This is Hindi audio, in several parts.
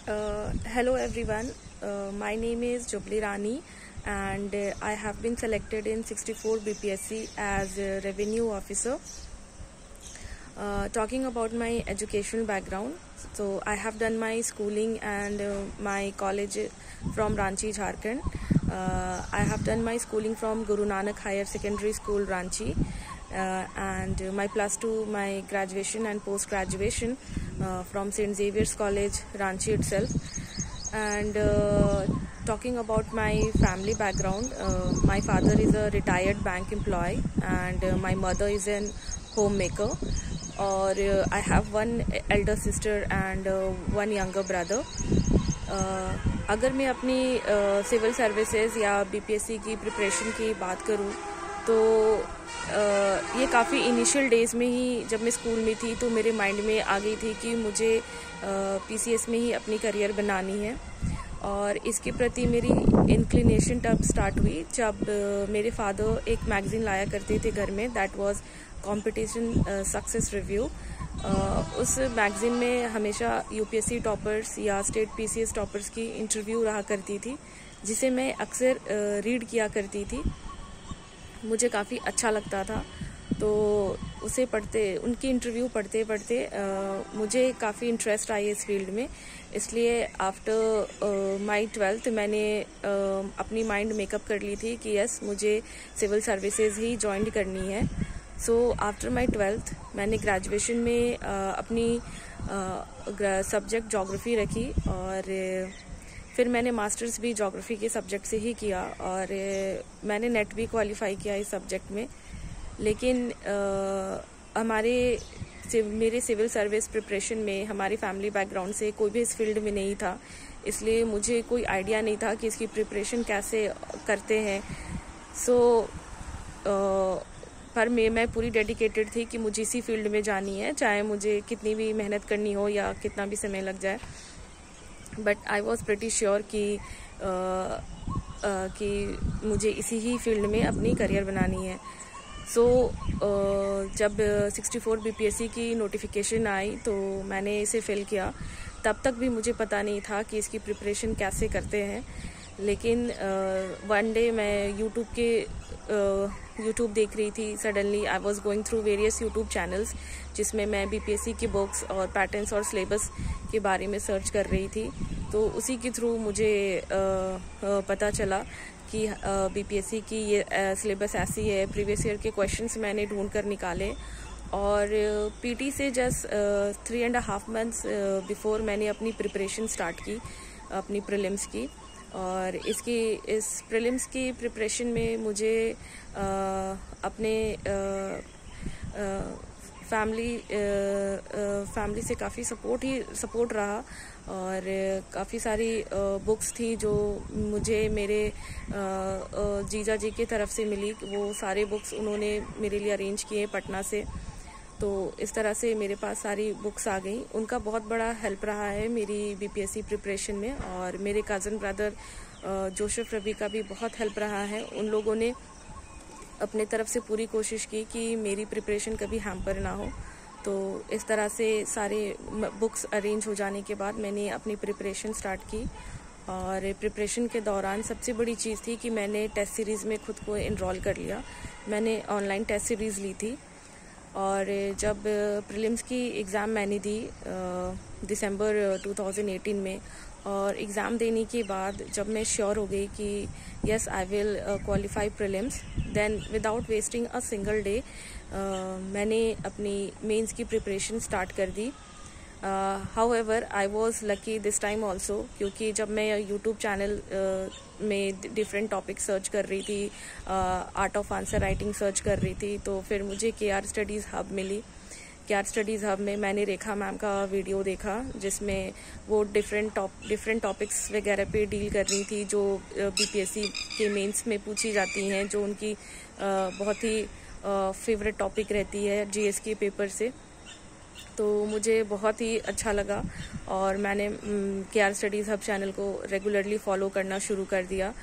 Hello everyone, my name is Jubli Rani and I have been selected in 64 BPSC as a revenue officer. Talking about my educational background, so I have done my schooling and my college from Ranchi, Jharkhand. I have done my schooling from Guru Nanak Higher Secondary School, Ranchi, and my plus 2, my graduation and post graduation from St. Xavier's College, Ranchi itself. And talking about my family background, my father is a retired bank employee and my mother is an homemaker. और I have one elder sister and one younger brother. अगर मैं अपनी सिविल सर्विसेज या बीपीएससी की प्रिपरेशन की बात करूँ तो ये काफ़ी इनिशियल डेज़ में ही जब मैं स्कूल में थी तो मेरे माइंड में आ गई थी कि मुझे पीसीएस में ही अपनी करियर बनानी है। और इसके प्रति मेरी इंक्लिनेशन तब स्टार्ट हुई जब मेरे फादर एक मैगज़ीन लाया करते थे घर में, that was competition success review. उस मैगज़ीन में हमेशा यूपीएससी टॉपर्स या स्टेट पीसीएस टॉपर्स की इंटरव्यू रहा करती थी, जिसे मैं अक्सर रीड किया करती थी। मुझे काफ़ी अच्छा लगता था, तो उसे पढ़ते, उनकी इंटरव्यू पढ़ते पढ़ते मुझे काफ़ी इंटरेस्ट आई इस फील्ड में। इसलिए आफ्टर माई 12th मैंने अपनी माइंड मेकअप कर ली थी कि यस, मुझे सिविल सर्विसेज ही ज्वाइन करनी है। सो आफ्टर माई 12th मैंने ग्रेजुएशन में अपनी सब्जेक्ट जोग्राफ़ी रखी और फिर मैंने मास्टर्स भी जोग्राफ़ी के सब्जेक्ट से ही किया और मैंने नेट भी क्वालिफाई किया इस सब्जेक्ट में। लेकिन मेरे सिविल सर्विस प्रिपरेशन में हमारी फैमिली बैकग्राउंड से कोई भी इस फील्ड में नहीं था, इसलिए मुझे कोई आइडिया नहीं था कि इसकी प्रिपरेशन कैसे करते हैं। पर मैं पूरी डेडिकेटेड थी कि मुझे इसी फील्ड में जानी है, चाहे मुझे कितनी भी मेहनत करनी हो या कितना भी समय लग जाए। But I was pretty sure कि मुझे इसी ही फील्ड में अपनी करियर बनानी है। जब 64 बीपीएससी की नोटिफिकेशन आई तो मैंने इसे फिल किया। तब तक भी मुझे पता नहीं था कि इसकी प्रिपरेशन कैसे करते हैं। लेकिन वन डे मैं यूट्यूब देख रही थी। Suddenly I was going through various YouTube channels, जिसमें मैं बीपीएससी की बुक्स और पैटर्न्स और सिलेबस के बारे में सर्च कर रही थी। तो उसी के थ्रू मुझे पता चला कि बीपीएससी की ये सिलेबस ऐसी है। प्रीवियस ईयर के क्वेश्चंस मैंने ढूंढ कर निकाले और पीटी से जस्ट 3.5 months बिफोर मैंने अपनी प्रिपरेशन स्टार्ट की, अपनी प्रीलिम्स की। और इस प्रीलिम्स की प्रिपरेशन में मुझे अपने फैमिली से काफ़ी सपोर्ट रहा और काफ़ी सारी बुक्स थी जो मुझे मेरे जीजा जी की तरफ से मिली। वो सारे बुक्स उन्होंने मेरे लिए अरेंज किए पटना से। तो इस तरह से मेरे पास सारी बुक्स आ गई। उनका बहुत बड़ा हेल्प रहा है मेरी बीपीएससी प्रिपरेशन में। और मेरे कज़न ब्रदर जोसेफ रवि का भी बहुत हेल्प रहा है। उन लोगों ने अपने तरफ से पूरी कोशिश की कि मेरी प्रिपरेशन कभी हैम्पर ना हो। तो इस तरह से सारे बुक्स अरेंज हो जाने के बाद मैंने अपनी प्रिपरेशन स्टार्ट की। और प्रिपरेशन के दौरान सबसे बड़ी चीज़ थी कि मैंने टेस्ट सीरीज़ में खुद को इनरोल कर लिया। मैंने ऑनलाइन टेस्ट सीरीज़ ली थी और जब प्रीलिम्स की एग्ज़ाम मैंने दी दिसंबर 2018 में, और एग्ज़ाम देने के बाद जब मैं श्योर हो गई कि yes I will qualify prelims, then without wasting a single day मैंने अपनी मेंस की प्रिपरेशन स्टार्ट कर दी। However I was lucky this time also, क्योंकि जब मैं यूट्यूब चैनल में डिफरेंट टॉपिक सर्च कर रही थी, art of answer writing search कर रही थी, तो फिर मुझे केआर स्टडीज़ हब मिली। केआर स्टडीज़ हब में मैंने रेखा मैम का वीडियो देखा, जिसमें वो डिफरेंट टॉपिक्स वगैरह पे डील कर रही थी जो बीपीएससी के मेंस में पूछी जाती हैं, जो उनकी बहुत ही फेवरेट टॉपिक रहती है जीएस के पेपर से। तो मुझे बहुत ही अच्छा लगा और मैंने केआर स्टडीज़ हब चैनल को रेगुलरली फॉलो करना शुरू कर दिया।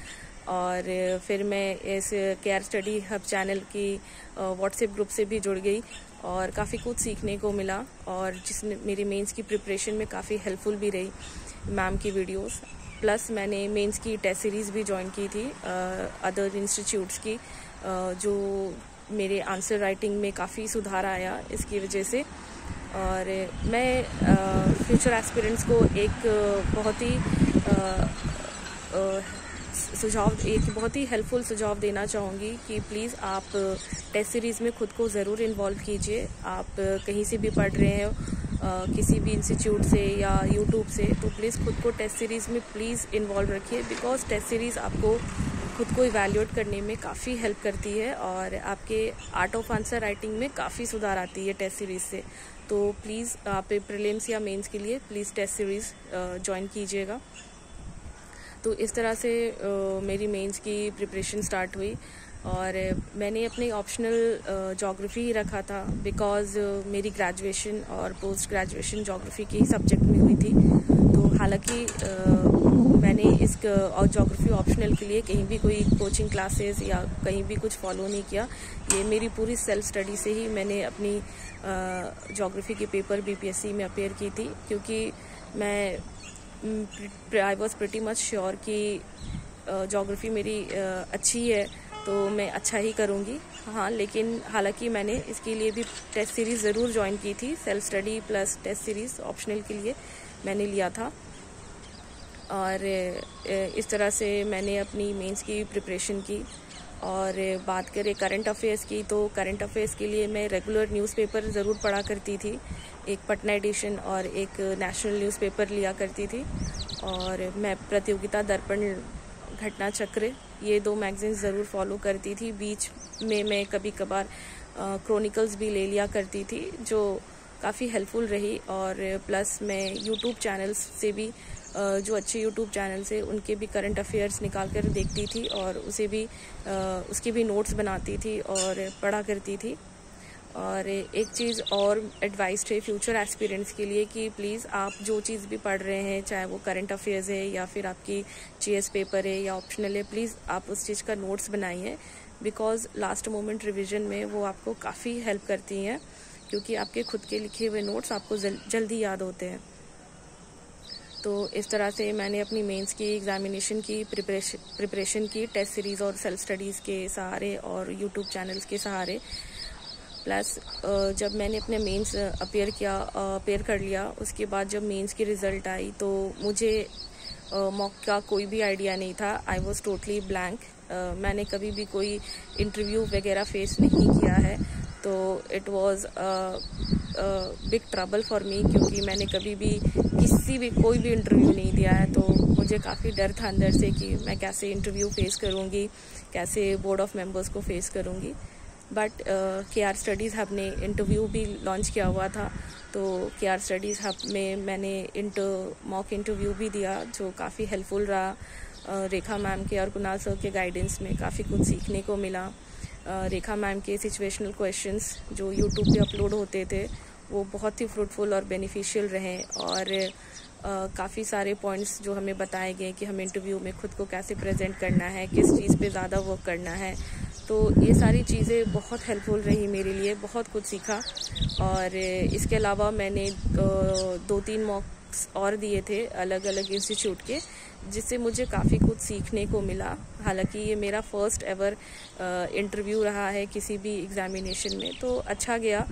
और फिर मैं इस केआर स्टडी हब चैनल की व्हाट्सएप ग्रुप से भी जुड़ गई और काफ़ी कुछ सीखने को मिला, और जिसने मेरी मेंस की प्रिपरेशन में काफ़ी हेल्पफुल भी रही। मैम की वीडियोस, प्लस मैंने मेंस की टेस्ट सीरीज़ भी ज्वाइन की थी अदर इंस्टीट्यूट्स की, जो मेरे आंसर राइटिंग में काफ़ी सुधार आया इसकी वजह से। और मैं फ्यूचर एस्पिरेंट्स को एक बहुत ही बहुत ही हेल्पफुल सुझाव देना चाहूँगी कि प्लीज़ आप टेस्ट सीरीज़ में खुद को ज़रूर इन्वॉल्व कीजिए। आप कहीं से भी पढ़ रहे हो, किसी भी इंस्टीट्यूट से या यूट्यूब से, तो प्लीज़ खुद को टेस्ट सीरीज़ में प्लीज़ इन्वॉल्व रखिए, बिकॉज टेस्ट सीरीज़ आपको खुद को इवैल्यूएट करने में काफ़ी हेल्प करती है और आपके आर्ट ऑफ आंसर राइटिंग में काफ़ी सुधार आती है टेस्ट सीरीज़ से। तो प्लीज़ आप प्रीलिम्स या मेंस के लिए प्लीज़ टेस्ट सीरीज़ ज्वाइन कीजिएगा। तो इस तरह से मेरी मेंस की प्रिपरेशन स्टार्ट हुई और मैंने अपने ऑप्शनल ज्योग्राफी ही रखा था, बिकॉज़ मेरी ग्रेजुएशन और पोस्ट ग्रेजुएशन ज्योग्राफी के ही सब्जेक्ट में हुई थी। तो हालांकि मैंने इस ज्योग्राफी ऑप्शनल के लिए कहीं भी कोई कोचिंग क्लासेस या कहीं भी कुछ फॉलो नहीं किया। ये मेरी पूरी सेल्फ स्टडी से ही मैंने अपनी ज्योग्राफी के पेपर बीपीएससी में अपेयर की थी, क्योंकि मैं I was pretty much sure कि ज्योग्राफी मेरी अच्छी है तो मैं अच्छा ही करूँगी। हाँ, लेकिन हालांकि मैंने इसके लिए भी टेस्ट सीरीज़ ज़रूर ज्वाइन की थी। Self study plus test series optional के लिए मैंने लिया था और इस तरह से मैंने अपनी मेंस की प्रिपरेशन की। और बात करें करंट अफेयर्स की, तो करंट अफेयर्स के लिए मैं रेगुलर न्यूज़पेपर ज़रूर पढ़ा करती थी। एक पटना एडिशन और एक नेशनल न्यूज़पेपर लिया करती थी। और मैं प्रतियोगिता दर्पण, घटना चक्र, ये 2 मैगजीन ज़रूर फॉलो करती थी। बीच में मैं कभी कभार क्रॉनिकल्स भी ले लिया करती थी, जो काफ़ी हेल्पफुल रही। और प्लस मैं यूट्यूब चैनल्स से भी जो अच्छे यूट्यूब चैनल्स है उनके भी करंट अफेयर्स निकाल कर देखती थी और उसके भी नोट्स बनाती थी और पढ़ा करती थी। और एक चीज़ और एडवाइस है फ्यूचर एस्पिरेंट्स के लिए कि प्लीज़ आप जो चीज़ भी पढ़ रहे हैं, चाहे वो करंट अफेयर्स है या फिर आपकी जीएस पेपर है या ऑप्शनल है, प्लीज़ आप उस चीज़ का नोट्स बनाइए, बिकॉज लास्ट मोमेंट रिविज़न में वो आपको काफ़ी हेल्प करती हैं, क्योंकि आपके खुद के लिखे हुए नोट्स आपको जल्दी याद होते हैं। तो इस तरह से मैंने अपनी मेंस की एग्जामिनेशन की प्रिपरेशन की टेस्ट सीरीज़ और सेल्फ स्टडीज़ के सहारे और यूट्यूब चैनल्स के सहारे। प्लस जब मैंने अपने मेंस अपेयर कर लिया, उसके बाद जब मेंस की रिज़ल्ट आई तो मुझे मॉक का कोई भी आइडिया नहीं था। I was totally blank. मैंने कभी भी कोई इंटरव्यू वगैरह फेस नहीं किया है, तो it was big trouble for me, क्योंकि मैंने कभी भी कोई भी इंटरव्यू नहीं दिया है। तो मुझे काफ़ी डर था अंदर से कि मैं कैसे इंटरव्यू फेस करूँगी, कैसे बोर्ड ऑफ मेंबर्स को फेस करूँगी। बट केआर स्टडीज़ हब ने इंटरव्यू भी लॉन्च किया हुआ था, तो केआर स्टडीज़ हब में मैंने मॉक इंटरव्यू भी दिया, जो काफ़ी हेल्पफुल रहा। रेखा मैम के और कुणाल सर के गाइडेंस में काफ़ी कुछ सीखने को मिला। रेखा मैम के सिचुएशनल क्वेश्चंस जो यूट्यूब पे अपलोड होते थे वो बहुत ही फ्रूटफुल और बेनिफिशियल रहे, और काफ़ी सारे पॉइंट्स जो हमें बताए गए कि हम इंटरव्यू में खुद को कैसे प्रेजेंट करना है, किस चीज़ पे ज़्यादा वर्क करना है। तो ये सारी चीज़ें बहुत हेल्पफुल रही मेरे लिए, बहुत कुछ सीखा। और इसके अलावा मैंने 2-3 मॉक्स और दिए थे अलग अलग इंस्टीट्यूट के, जिससे मुझे काफ़ी कुछ सीखने को मिला। हालांकि ये मेरा फर्स्ट एवर इंटरव्यू रहा है किसी भी एग्ज़ामिनेशन में, तो अच्छा गया,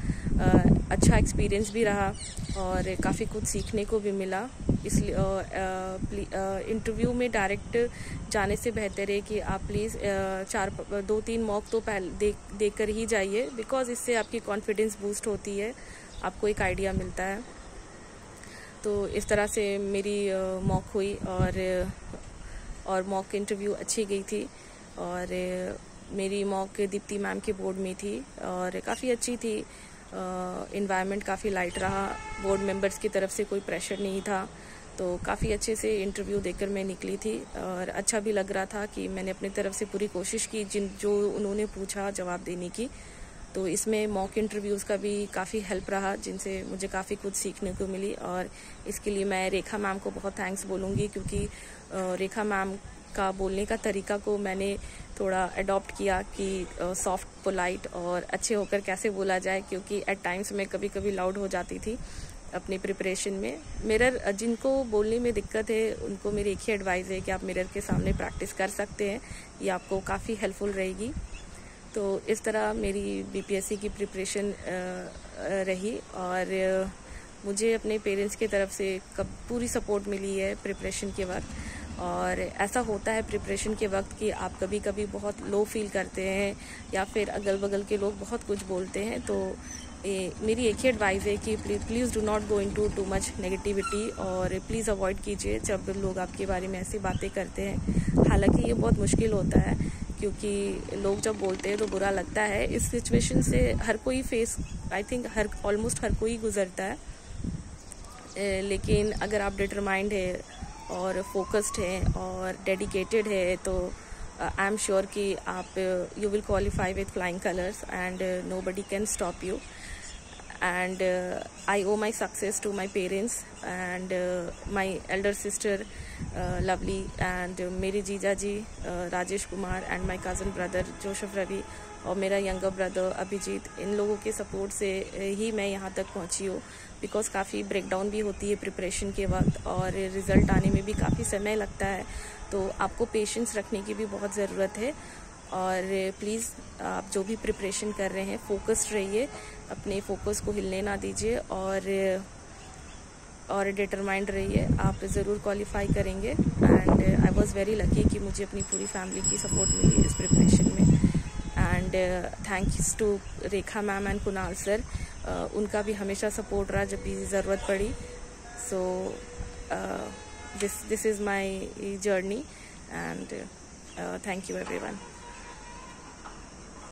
अच्छा एक्सपीरियंस भी रहा और काफ़ी कुछ सीखने को भी मिला। इसलिए इंटरव्यू में डायरेक्ट जाने से बेहतर है कि आप प्लीज़ 2-3 मॉक तो पहले देख कर ही जाइए, बिकॉज इससे आपकी कॉन्फिडेंस बूस्ट होती है, आपको एक आइडिया मिलता है। तो इस तरह से मेरी मॉक हुई और मॉक इंटरव्यू अच्छी गई थी। और मेरी मॉक दीप्ति मैम के बोर्ड में थी और काफ़ी अच्छी थी। इन्वायरमेंट काफ़ी लाइट रहा, बोर्ड मेंबर्स की तरफ से कोई प्रेशर नहीं था, तो काफ़ी अच्छे से इंटरव्यू देकर मैं निकली थी। और अच्छा भी लग रहा था कि मैंने अपनी तरफ से पूरी कोशिश की जो उन्होंने पूछा जवाब देने की। तो इसमें मॉक इंटरव्यूज़ का भी काफ़ी हेल्प रहा, जिनसे मुझे काफ़ी कुछ सीखने को मिली। और इसके लिए मैं रेखा मैम को बहुत थैंक्स बोलूँगी, क्योंकि रेखा मैम का बोलने का तरीका को मैंने थोड़ा अडॉप्ट किया कि सॉफ्ट, पोलाइट और अच्छे होकर कैसे बोला जाए, क्योंकि एट टाइम्स मैं कभी कभी लाउड हो जाती थी। अपनी प्रिपरेशन में। मिरर, जिनको बोलने में दिक्कत है उनको मेरी एक ही एडवाइस है कि आप मिरर के सामने प्रैक्टिस कर सकते हैं, ये आपको काफ़ी हेल्पफुल रहेगी। तो इस तरह मेरी बीपीएससी की प्रिपरेशन रही और मुझे अपने पेरेंट्स की तरफ से पूरी सपोर्ट मिली है प्रिपरेशन के वक्त। और ऐसा होता है प्रिपरेशन के वक्त कि आप कभी कभी बहुत लो फील करते हैं या फिर अगल बगल के लोग बहुत कुछ बोलते हैं, तो मेरी एक ही एडवाइस है कि please do not go into too much negativity और प्लीज़ अवॉइड कीजिए जब लोग आपके बारे में ऐसी बातें करते हैं। हालांकि ये बहुत मुश्किल होता है क्योंकि लोग जब बोलते हैं तो बुरा लगता है। इस सिचुएशन से हर कोई आई थिंक ऑलमोस्ट हर कोई गुजरता है, लेकिन अगर आप डिटरमाइंड है और फोकस्ड है और डेडिकेटेड है तो आई एम श्योर कि आप you will qualify with flying colours and nobody can stop you. And I owe my success to my parents and my elder sister Lovely and मेरे जीजा जी Rajesh Kumar and my cousin brother जोशफ Ravi और मेरा यंगर ब्रदर अभिजीत। इन लोगों के सपोर्ट से ही मैं यहाँ तक पहुँची हूँ, बिकॉज काफ़ी ब्रेकडाउन भी होती है प्रिपरेशन के वक्त और रिज़ल्ट आने में भी काफ़ी समय लगता है, तो आपको पेशेंस रखने की भी बहुत ज़रूरत है। और प्लीज़ आप जो भी प्रिपरेशन कर रहे हैं फोकस्ड रहिए, अपने फोकस को हिलने ना दीजिए और डिटरमाइंड रहिए, आप ज़रूर क्वालिफाई करेंगे। And I was very lucky कि मुझे अपनी पूरी फैमिली की सपोर्ट मिली इस प्रिपरेशन में। And thanks to Rekha ma'am and Kunal sir, उनका भी हमेशा सपोर्ट रहा जब भी ज़रूरत पड़ी। So this is my journey and thank you everyone.